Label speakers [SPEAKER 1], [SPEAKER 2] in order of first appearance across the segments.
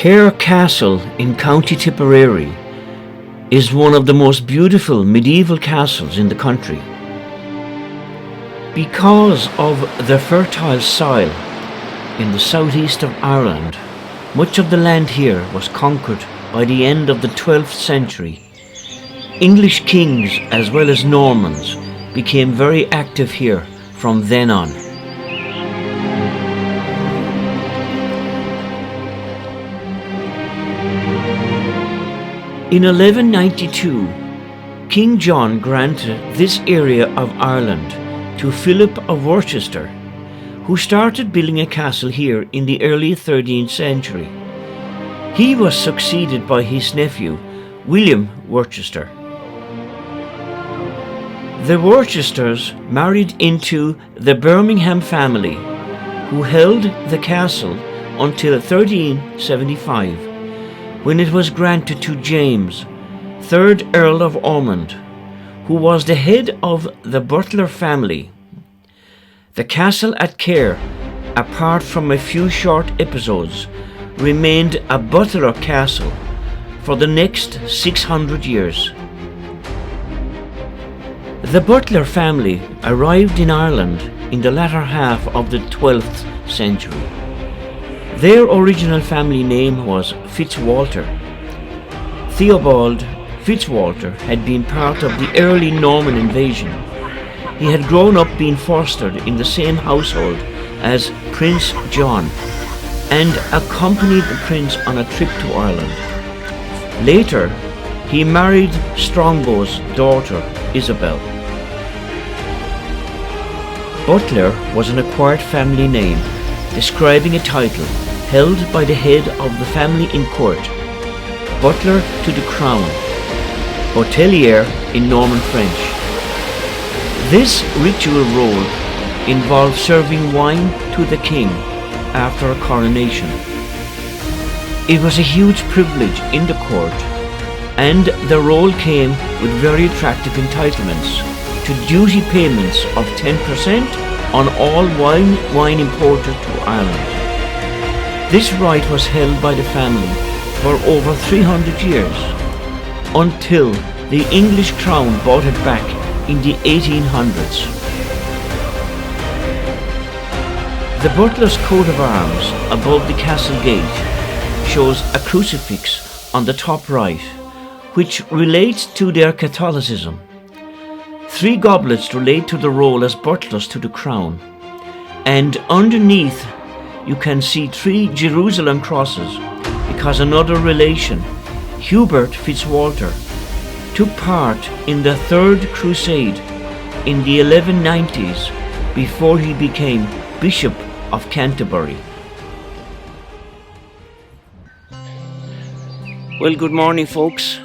[SPEAKER 1] Cahir Castle in County Tipperary is one of the most beautiful medieval castles in the country. Because of the fertile soil in the southeast of Ireland, much of the land here was conquered by the end of the 12th century. English kings as well as Normans became very active here from then on. In 1192, King John granted this area of Ireland to Philip of Worcester, who started building a castle here in the early 13th century. He was succeeded by his nephew, William Worcester. The Worcesters married into the Birmingham family, who held the castle until 1375, when it was granted to James, 3rd Earl of Ormond, who was the head of the Butler family. The castle at Cahir, apart from a few short episodes, remained a Butler castle for the next 600 years. The Butler family arrived in Ireland in the latter half of the 12th century. Their original family name was Fitzwalter. Theobald Fitzwalter had been part of the early Norman invasion. He had grown up being fostered in the same household as Prince John and accompanied the prince on a trip to Ireland. Later, he married Strongbow's daughter, Isabel. Butler was an acquired family name, describing a title held by the head of the family in court, butler to the crown, hotelier in Norman French. This ritual role involved serving wine to the king after a coronation. It was a huge privilege in the court, and the role came with very attractive entitlements to duty payments of 10% on all wine imported to Ireland. This right was held by the family for over 300 years, until the English crown bought it back in the 1800s. The butler's coat of arms above the castle gate shows a crucifix on the top right, which relates to their Catholicism. 3 goblets relate to the role as butlers to the crown, and underneath you can see 3 Jerusalem crosses because another relation, Hubert Fitzwalter, took part in the Third Crusade in the 1190s before he became Bishop of Canterbury. Well, good morning, folks.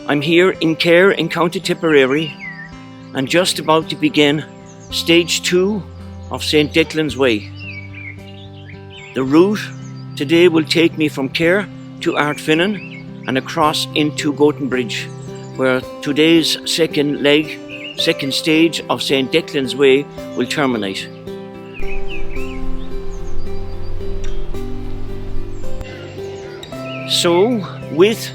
[SPEAKER 1] I'm here in Cahir in County Tipperary and just about to begin stage 2 of St. Declan's Way. The route today will take me from Cahir to Ardfinnan and across into Goatenbridge, where today's second stage of St. Declan's Way will terminate. So, with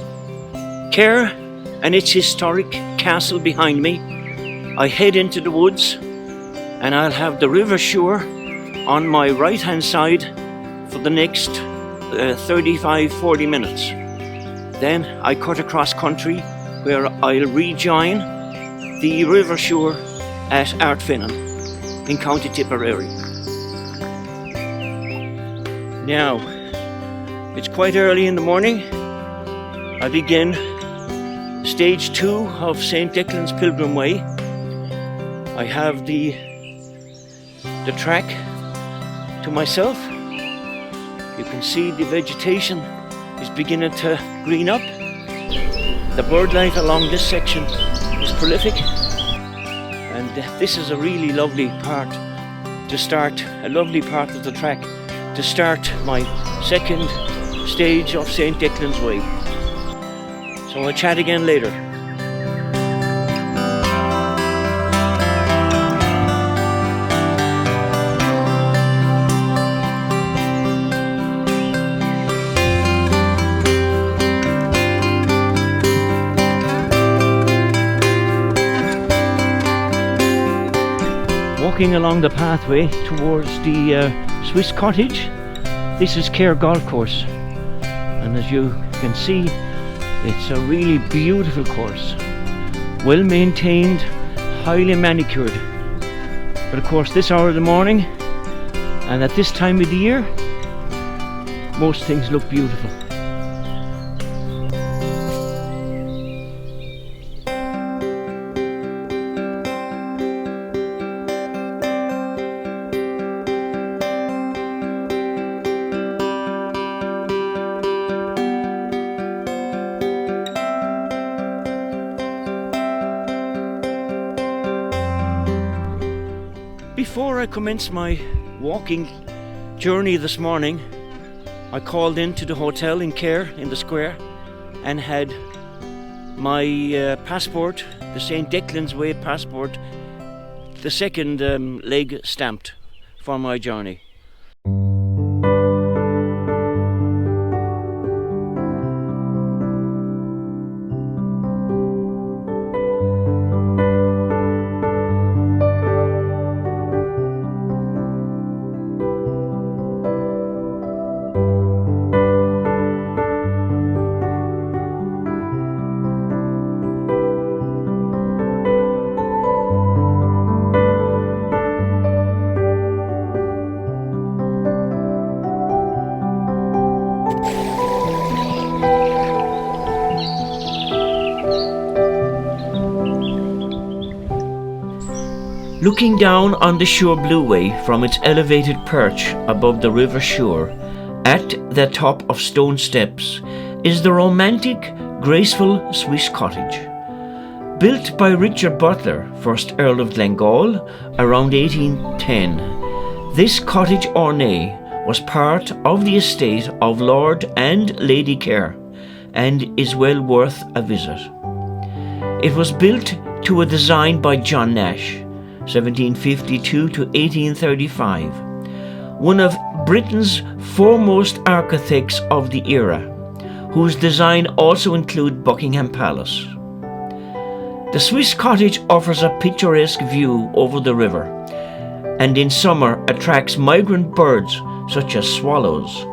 [SPEAKER 1] Cahir and its historic castle behind me, I head into the woods, and I'll have the River Suir on my right hand side for the next 35-40 minutes. Then I cut across country where I'll rejoin the River Suir at Ardfinnan in County Tipperary. Now, it's quite early in the morning. I begin stage 2 of St. Declan's Pilgrim Way. I have the track to myself. You can see the vegetation is beginning to green up. The bird life along this section is prolific, and this is a really lovely part to start, a lovely part of the track to start my second stage of St. Declan's Way. So I'll chat again later. walking along the pathway towards the Swiss cottage. This is Care Golf Course, and as you can see, it's a really beautiful course, well maintained, highly manicured. But of course, this hour of the morning and at this time of the year, most things look beautiful. Before I commenced my walking journey this morning, I called into the hotel in Care in the square and had my passport, the St. Declan's Way passport, the second leg stamped for my journey. Looking down on the Shore Blueway from its elevated perch above the river shore, at the top of stone steps, is the romantic, graceful Swiss cottage. Built by Richard Butler, 1st Earl of Glengall, around 1810, this cottage ornate was part of the estate of Lord and Lady Care, and is well worth a visit. It was built to a design by John Nash, 1752 to 1835, one of Britain's foremost architects of the era, whose design also included Buckingham Palace. The Swiss cottage offers a picturesque view over the river, and in summer attracts migrant birds such as swallows,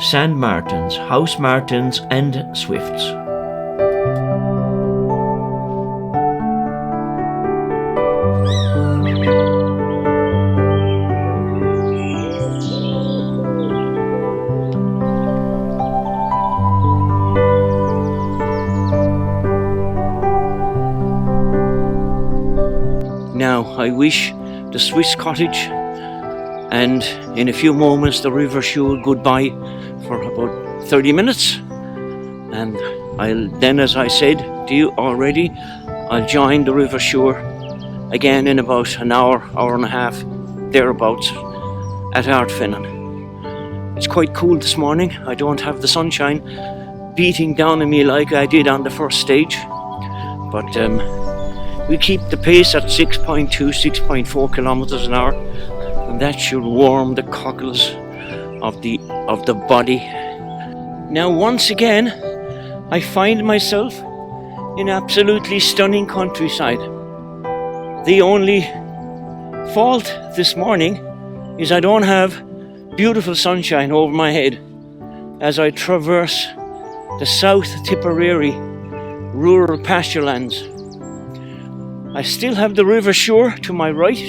[SPEAKER 1] sand martins, house martins and swifts. Now I wish the Swiss cottage and in a few moments the river shore goodbye for about 30 minutes, and I'll then, as I said to you already, I'll join the river shore again in about an hour, hour and a half, thereabouts, at Ardfinnan. It's quite cool this morning. I don't have the sunshine beating down on me like I did on the first stage, but we keep the pace at 6.2, 6.4 kilometers an hour, and that should warm the cockles of the body. Now once again, I find myself in absolutely stunning countryside. The only fault this morning is I don't have beautiful sunshine over my head as I traverse the South Tipperary rural pasturelands. I still have the river shore to my right,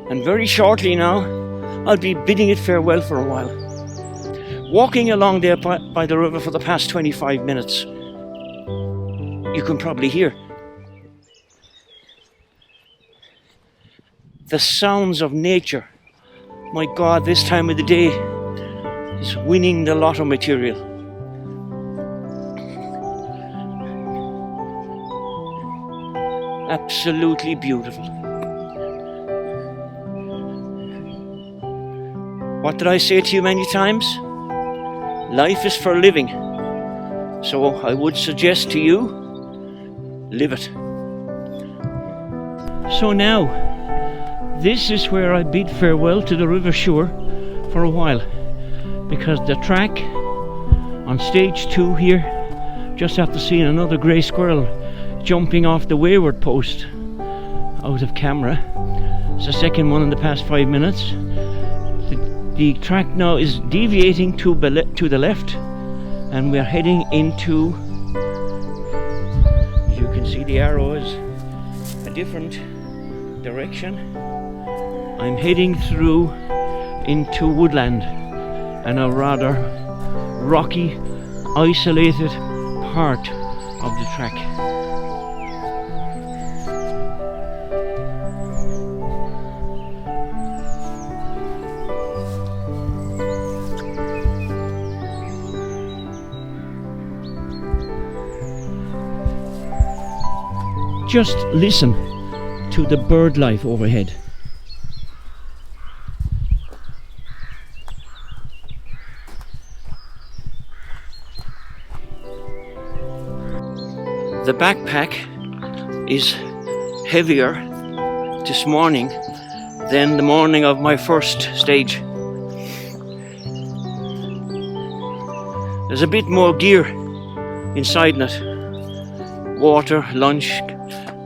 [SPEAKER 1] and very shortly now I'll be bidding it farewell for a while. Walking along there by the river for the past 25 minutes, you can probably hear the sounds of nature. My God, this time of the day is winning the lotto material. Absolutely beautiful. What did I say to you many times? Life is for living. So I would suggest to you, live it. So now, this is where I bid farewell to the river shore for a while, because the track on stage 2 here, just after seeing another grey squirrel jumping off the wayward post out of camera, It's the second one in the past 5 minutes. The track now is deviating to the left, and we're heading into, as you can see the arrow is a different direction. I'm heading through into woodland and a rather rocky, isolated part of the track. Just listen to the bird life overhead. The backpack is heavier this morning than the morning of my first stage. There's a bit more gear inside it. Water, lunch,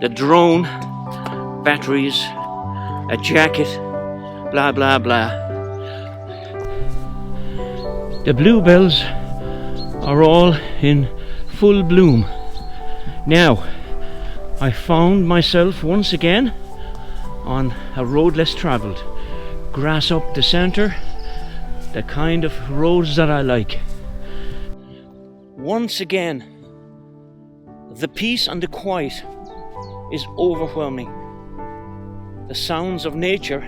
[SPEAKER 1] the drone, batteries, a jacket, blah blah blah. The bluebells are all in full bloom. Now, I found myself once again on a road less travelled. Grass up the centre, the kind of roads that I like. Once again, the peace and the quiet is overwhelming. The sounds of nature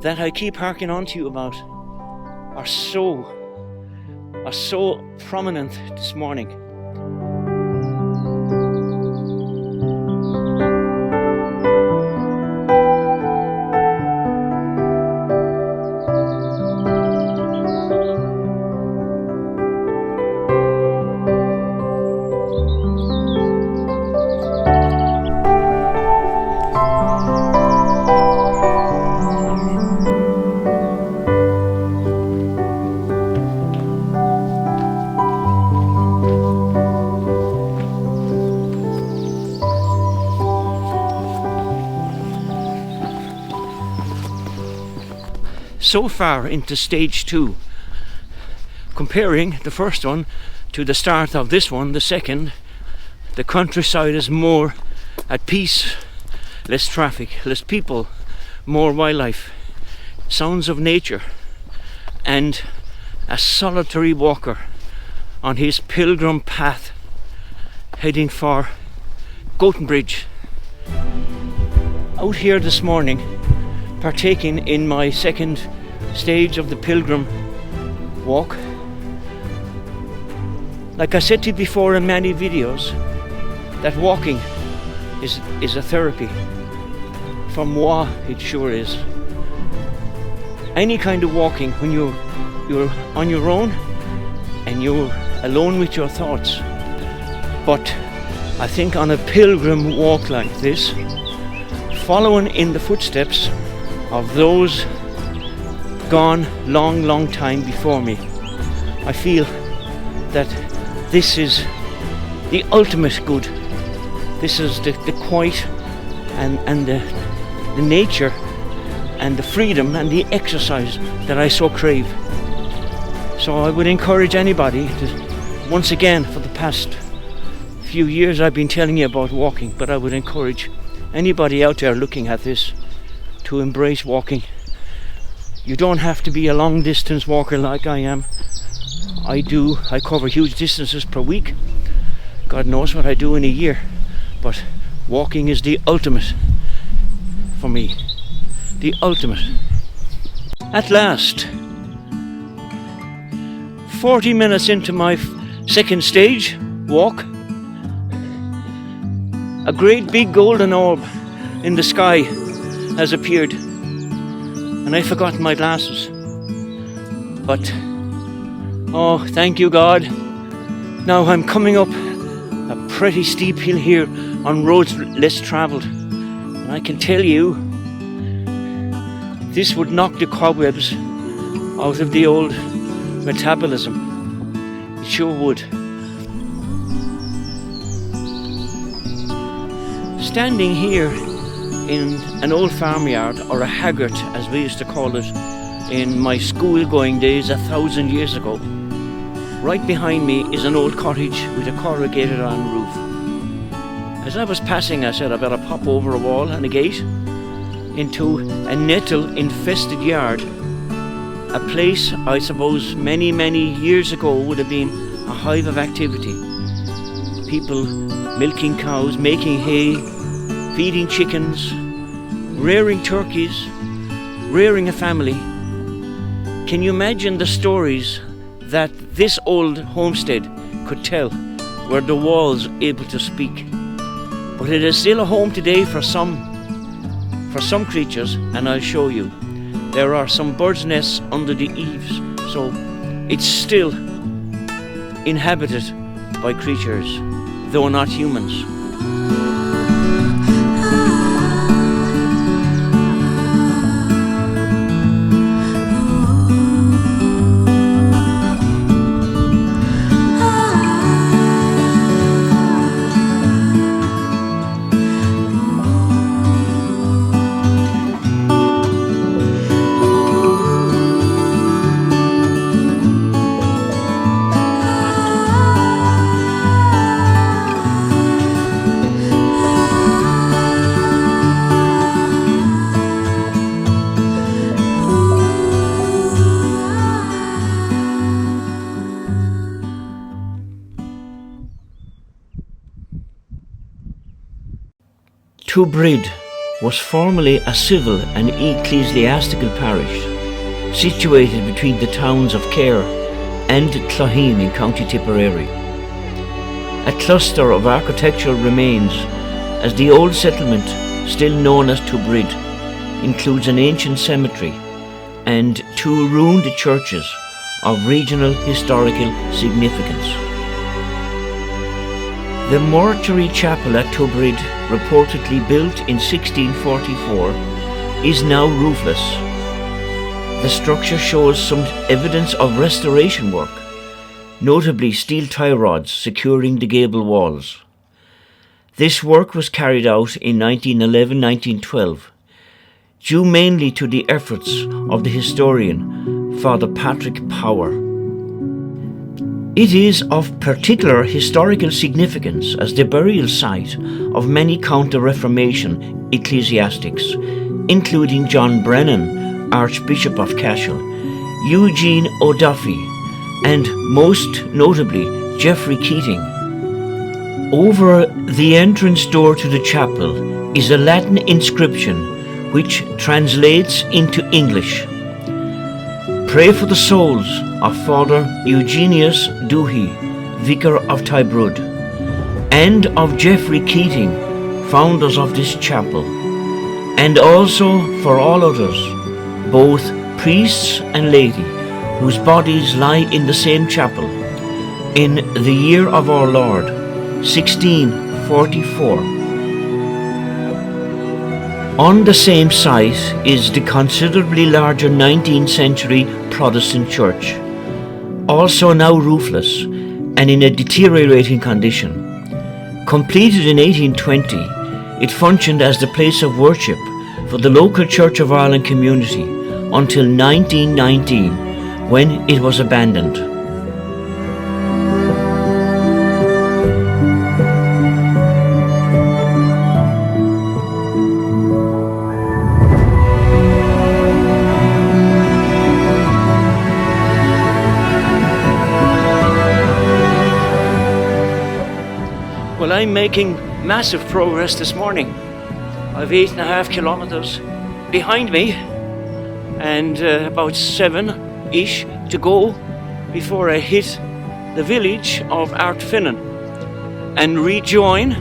[SPEAKER 1] that I keep harking on to you about are so prominent this morning. So far into stage 2, comparing the first one to the start of this one, the second, the countryside is more at peace, less traffic, less people, more wildlife, sounds of nature, and a solitary walker on his pilgrim path heading for Goatenbridge. Out here this morning, partaking in my second stage of the Pilgrim walk. Like I said to you before in many videos, that walking is a therapy. For moi, it sure is. Any kind of walking when you're on your own and you're alone with your thoughts. But I think on a pilgrim walk like this, following in the footsteps of those gone long time before me, I feel that this is the ultimate good. This is the quiet and the nature and the freedom and the exercise that I so crave. So I would encourage anybody to, once again, for the past few years I've been telling you about walking, but I would encourage anybody out there looking at this to embrace walking. You don't have to be a long distance walker like I am. I cover huge distances per week. God knows what I do in a year. But walking is the ultimate for me. The ultimate. At last, 40 minutes into my second stage walk, a great big golden orb in the sky has appeared, and I forgot my glasses. But oh, thank you God, now I'm coming up a pretty steep hill here on roads less travelled, and I can tell you this would knock the cobwebs out of the old metabolism. It sure would. Standing here in an old farmyard, or a haggart as we used to call it in my school going days 1,000 years ago. Right behind me is an old cottage with a corrugated iron roof. As I was passing, I said I better pop over a wall and a gate into a nettle infested yard. A place I suppose many years ago would have been a hive of activity. People milking cows, making hay, feeding chickens, rearing turkeys, rearing a family. Can you imagine the stories that this old homestead could tell were the walls able to speak? But it is still a home today for some creatures, and I'll show you. There are some birds' nests under the eaves, so it's still inhabited by creatures, though not humans. Tubrid was formerly a civil and ecclesiastical parish, situated between the towns of Cahir and Clogheen in County Tipperary. A cluster of architectural remains, as the old settlement, still known as Tubrid, includes an ancient cemetery and 2 ruined churches of regional historical significance. The mortuary chapel at Tubrid, reportedly built in 1644, is now roofless. The structure shows some evidence of restoration work, notably steel tie rods securing the gable walls. This work was carried out in 1911-1912, due mainly to the efforts of the historian Father Patrick Power. It is of particular historical significance as the burial site of many Counter-Reformation ecclesiastics, including John Brennan, Archbishop of Cashel, Eugene O'Duffy, and most notably Geoffrey Keating. Over the entrance door to the chapel is a Latin inscription which translates into English: "Pray for the souls of Father Eugenius Doohy, Vicar of Tybrud, and of Geoffrey Keating, founders of this chapel, and also for all others, both priests and laity, whose bodies lie in the same chapel, in the year of our Lord, 1644. On the same site is the considerably larger 19th century Protestant church, also now roofless and in a deteriorating condition. Completed in 1820, it functioned as the place of worship for the local Church of Ireland community until 1919, when it was abandoned. Well, I'm making massive progress this morning. I've 8.5 kilometers behind me and about 7-ish to go before I hit the village of Ardfinnan and rejoin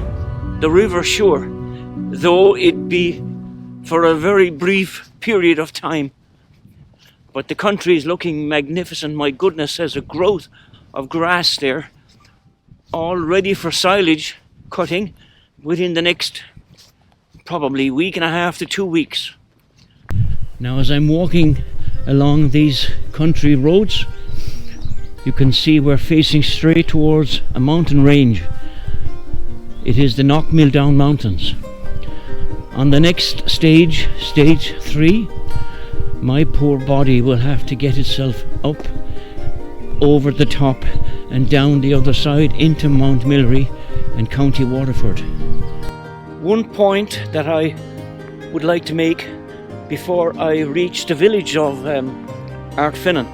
[SPEAKER 1] the river shore, though it be for a very brief period of time. But the country is looking magnificent. My goodness, there's a growth of grass there, all ready for silage cutting within the next probably 1.5 to 2 weeks. Now, as I'm walking along these country roads, you can see we're facing straight towards a mountain range. It is the Knockmill Down Mountains.
[SPEAKER 2] On the next stage, stage 3, my poor body will have to get itself up over the top and down the other side into Mount Milry and County Waterford. One point that I would like to make before I reach the village of Ardfinnan.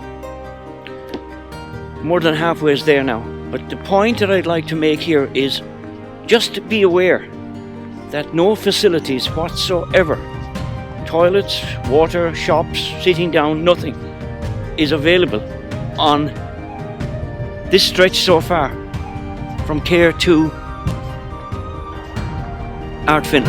[SPEAKER 2] More than halfway there now. But the point that I'd like to make here is just to be aware that no facilities whatsoever, toilets, water, shops, sitting down, nothing is available on this stretch so far from Cahir to Ardfinnan.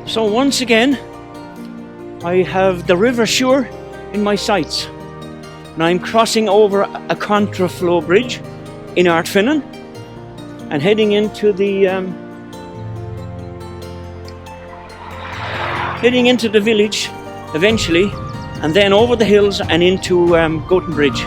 [SPEAKER 2] So once again, I have the River Suir in my sights. And I'm crossing over a contraflow bridge in Ardfinnan and heading into the village eventually, and then over the hills and into Goatenbridge.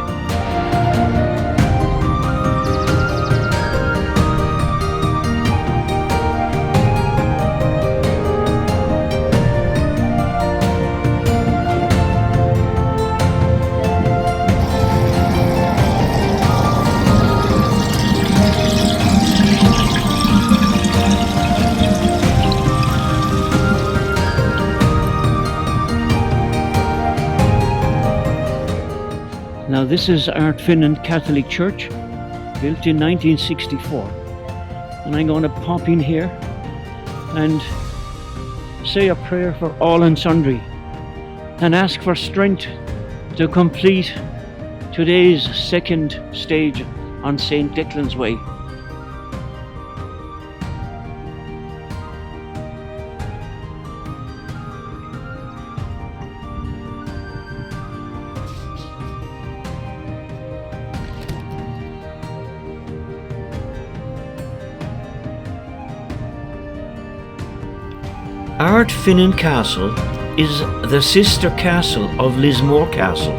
[SPEAKER 2] Now this is Ardfinnan Catholic Church, built in 1964, and I'm going to pop in here and say a prayer for all and sundry and ask for strength to complete today's second stage on St. Declan's Way.
[SPEAKER 1] Ardfinnan Castle is the sister castle of Lismore Castle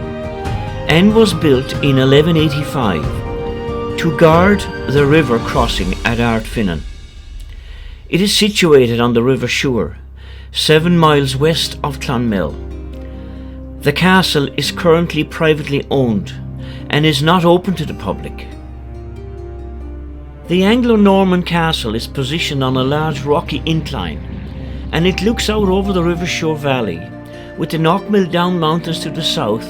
[SPEAKER 1] and was built in 1185 to guard the river crossing at Ardfinnan. It is situated on the River Suir, 7 miles west of Clonmel. The castle is currently privately owned and is not open to the public. The Anglo-Norman castle is positioned on a large rocky incline, and it looks out over the River Suir Valley, with the Knockmill Down Mountains to the south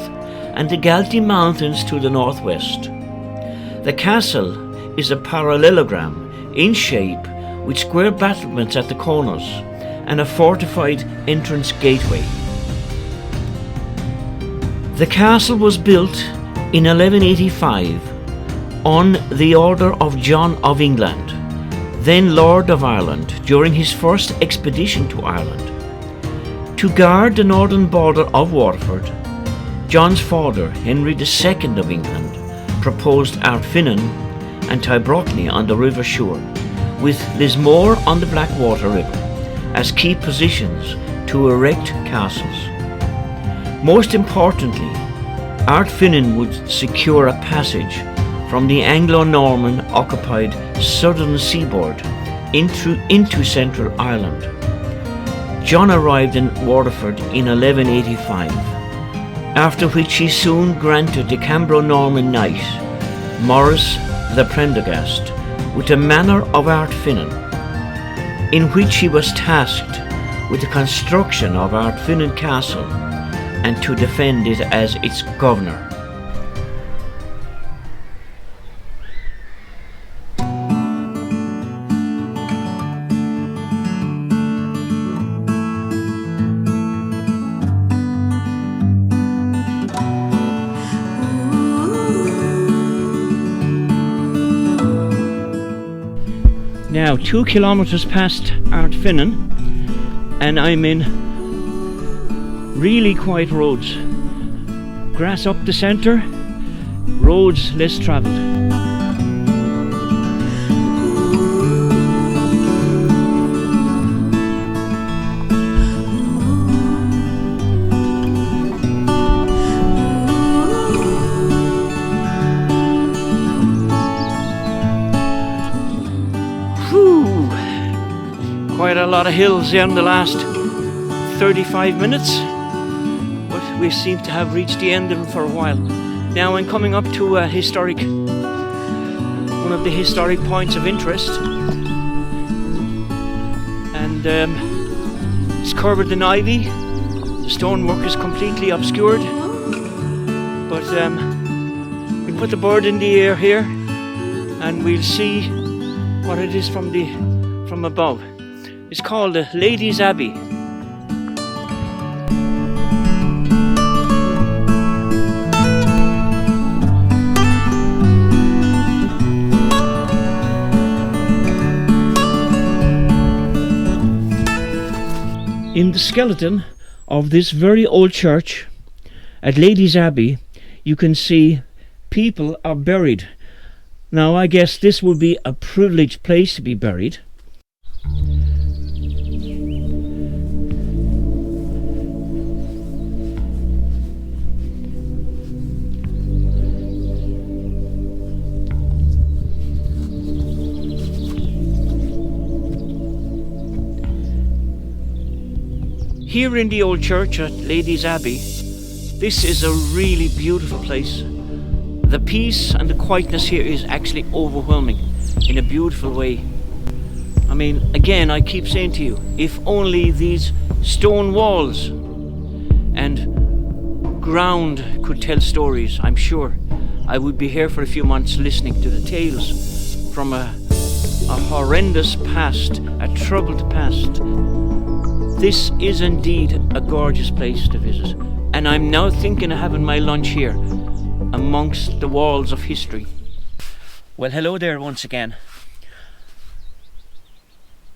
[SPEAKER 1] and the Galtee Mountains to the northwest. The castle is a parallelogram in shape with square battlements at the corners and a fortified entrance gateway. The castle was built in 1185 on the order of John of England, then Lord of Ireland, during his first expedition to Ireland. To guard the northern border of Waterford, John's father, Henry II of England, proposed Ardfinnan and Tybrochny on the River Suir, with Lismore on the Blackwater River, as key positions to erect castles. Most importantly, Ardfinnan would secure a passage from the Anglo-Norman occupied southern seaboard into Central Ireland. John arrived in Waterford in 1185, after which he soon granted the Cambro-Norman knight, Maurice the Prendergast, with the manor of Ardfinnan, in which he was tasked with the construction of Ardfinnan Castle and to defend it as its governor. Now 2 kilometers past Ardfinnan, and I'm in really quiet roads. Grass up the centre, roads less travelled.
[SPEAKER 2] quite a lot of hills here in the last 35 minutes, but we seem to have reached the end of them for a while. Now I'm coming up to one of the historic points of interest, and it's covered in ivy. The stonework is completely obscured, but we put the bird in the air here and we'll see what it is from above. It's called the Ladies' Abbey. In the skeleton of this very old church at Ladies' Abbey, you can see people are buried. Now I guess this would be a privileged place to be buried. Here in the old church at Ladies' Abbey, this is a really beautiful place. The peace and the quietness here is actually overwhelming in a beautiful way. I mean, again, I keep saying to you, if only these stone walls and ground could tell stories, I'm sure I would be here for a few months listening to the tales from a horrendous past, a troubled past. This is indeed a gorgeous place to visit, and I'm now thinking of having my lunch here amongst the walls of history. Well, hello there once again.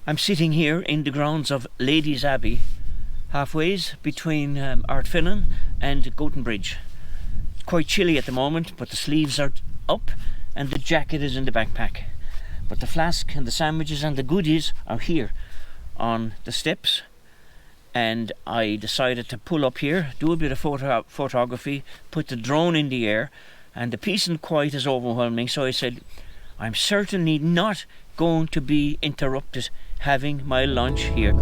[SPEAKER 2] I'm sitting here in the grounds of Ladies' Abbey, halfway between Ardfinnan and Goatenbridge. It's quite chilly at the moment, but the sleeves are up and the jacket is in the backpack. But the flask and the sandwiches and the goodies are here on the steps. And I decided to pull up here, do a bit of photography, put the drone in the air, and the peace and quiet is overwhelming, so I said, I'm certainly not going to be interrupted having my lunch here.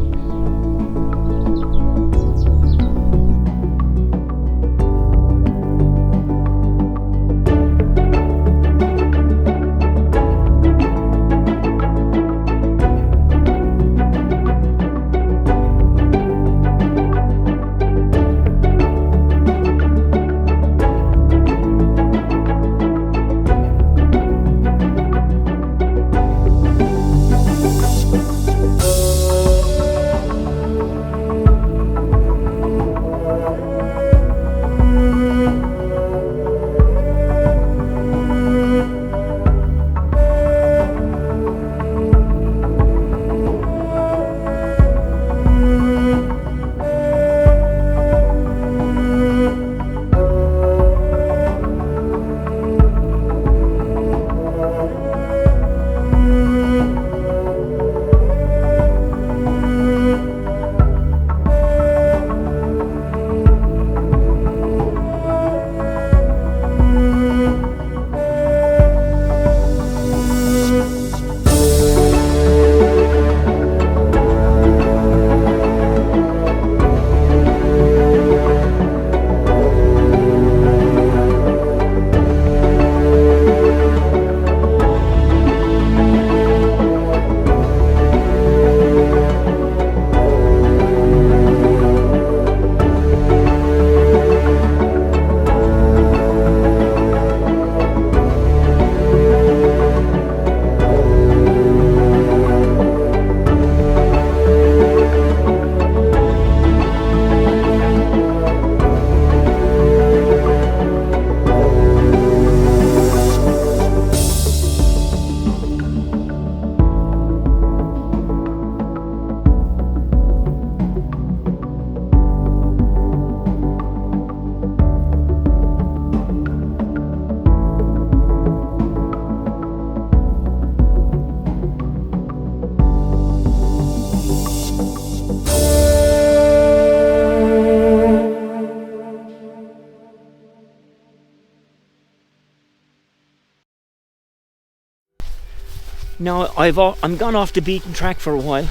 [SPEAKER 2] Now I'm gone off the beaten track for a while.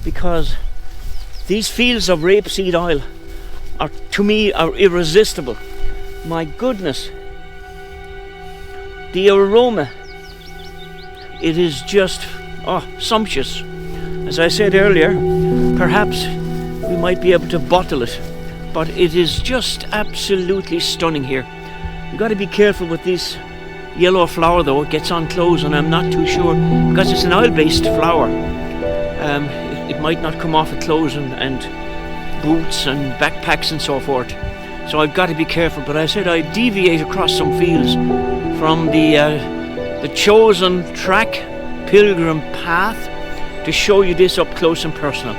[SPEAKER 2] because these fields of rapeseed oil are, to me, are irresistible. My goodness, the aroma, it is just sumptuous. As I said earlier, perhaps we might be able to bottle it, but it is just absolutely stunning here. You've got to be careful with this yellow flower though, it gets on clothes and I'm not too sure, because it's an oil-based flour. It might not come off of clothes and boots and backpacks and so forth. So I've got to be careful, but I said I'd deviate across some fields from the chosen track, Pilgrim path, to show you this up close and personal.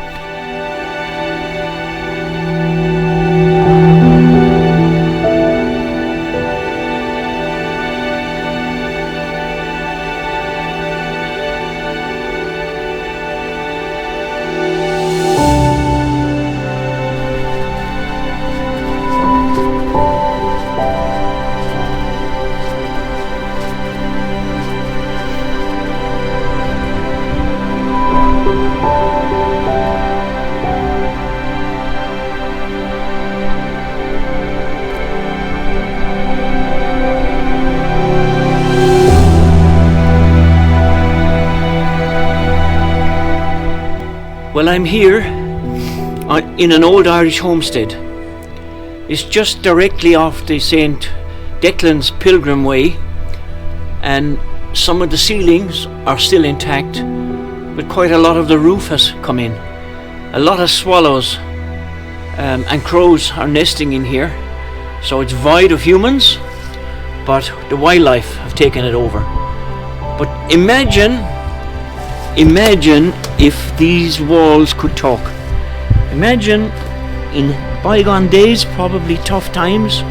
[SPEAKER 2] Well, I'm here in an old Irish homestead. It's just directly off the St. Declan's Pilgrim Way, and some of the ceilings are still intact, but quite a lot of the roof has come in. A lot of swallows and crows are nesting in here, so it's void of humans, but the wildlife have taken it over. But imagine if these walls could talk. Imagine in bygone days, probably tough times,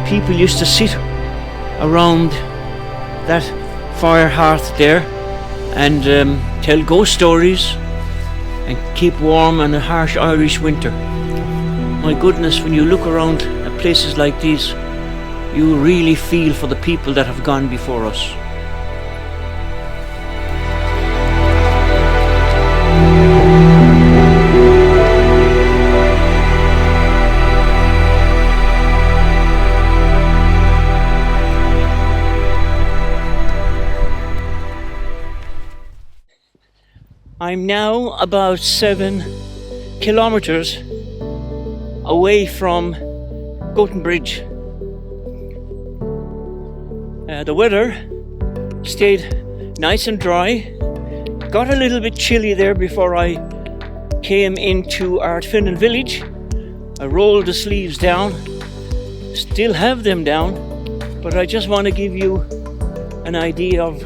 [SPEAKER 2] people used to sit around that fire hearth there and tell ghost stories and keep warm in a harsh Irish winter. My goodness, when you look around at places like these, you really feel for the people that have gone before us. I'm now about 7 kilometers away from Goatenbridge. The weather stayed nice and dry. Got a little bit chilly there before I came into Ardfinnan village. I rolled the sleeves down, still have them down, but I just want to give you an idea of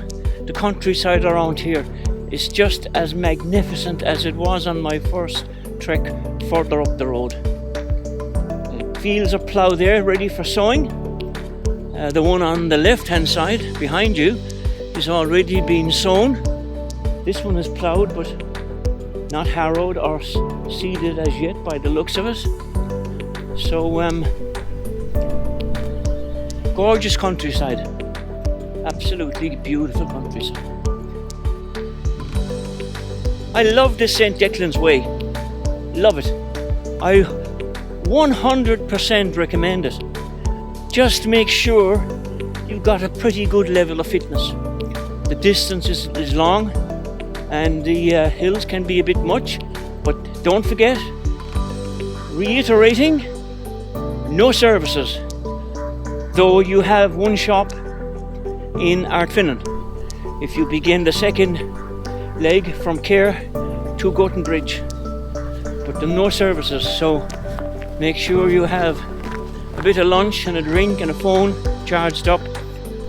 [SPEAKER 2] the countryside around here. It's just as magnificent as it was on my first trek further up the road. The fields are ploughed there, ready for sowing. The one on the left hand side behind you is already being sown. This one is ploughed but not harrowed or seeded as yet by the looks of it. So gorgeous countryside, absolutely beautiful countryside. I love this St. Declan's Way, love it. I 100% recommend it. Just make sure you've got a pretty good level of fitness. The distance is long and the hills can be a bit much, but don't forget, reiterating, no services, though you have one shop in Ardfinnan. If you begin the second leg from Care to Goatenbridge, but there are no services, so make sure you have a bit of lunch and a drink and a phone charged up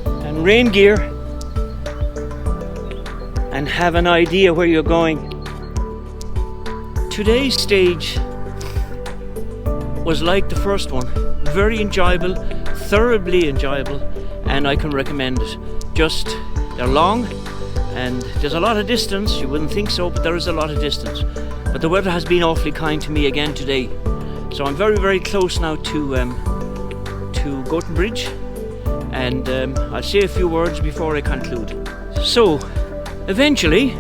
[SPEAKER 2] and rain gear, and have an idea where you're going. Today's stage was like the first one, very enjoyable, thoroughly enjoyable, and I can recommend it. Just, they're long and there's a lot of distance. You wouldn't think so, but there is a lot of distance. But the weather has been awfully kind to me again today, so I'm very, very close now to Goatenbridge, and I'll say a few words before I conclude. So eventually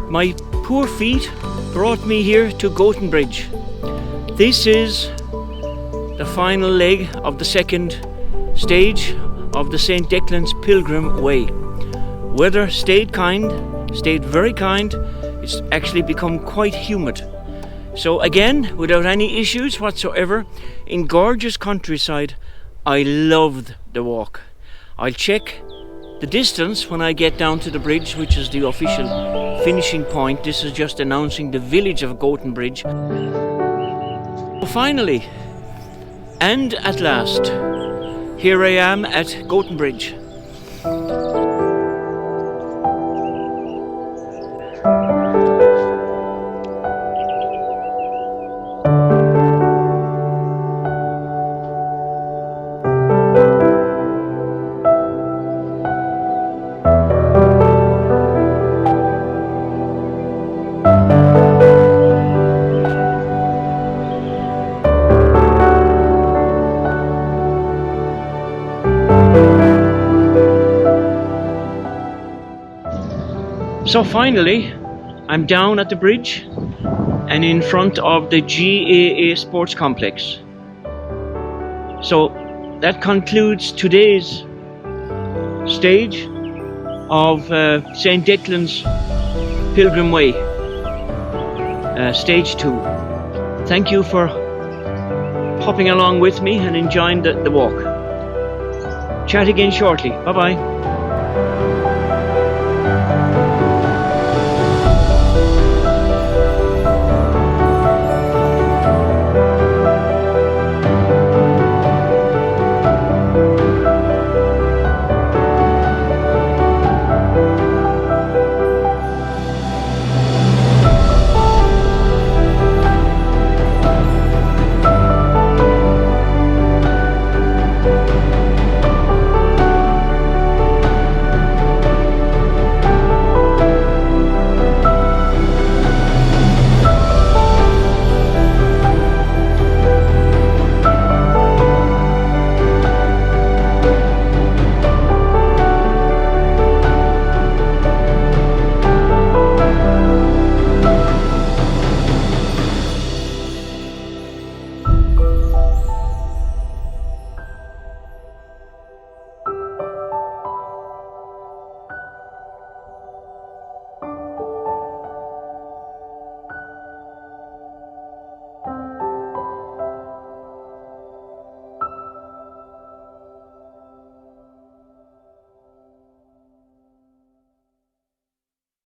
[SPEAKER 2] my poor feet brought me here to Goatenbridge. This is the final leg of the second stage of the St. Declan's Pilgrim Way. Weather stayed very kind. It's actually become quite humid. So again, without any issues whatsoever, in gorgeous countryside, I loved the walk. I'll check the distance when I get down to the bridge, which is the official finishing point. This is just announcing the village of Goatenbridge. Finally, and at last, here I am at Goatenbridge. So finally, I'm down at the bridge and in front of the GAA Sports Complex. So that concludes today's stage of St. Declan's Pilgrim Way, stage 2. Thank you for hopping along with me and enjoying the walk. Chat again shortly. Bye bye.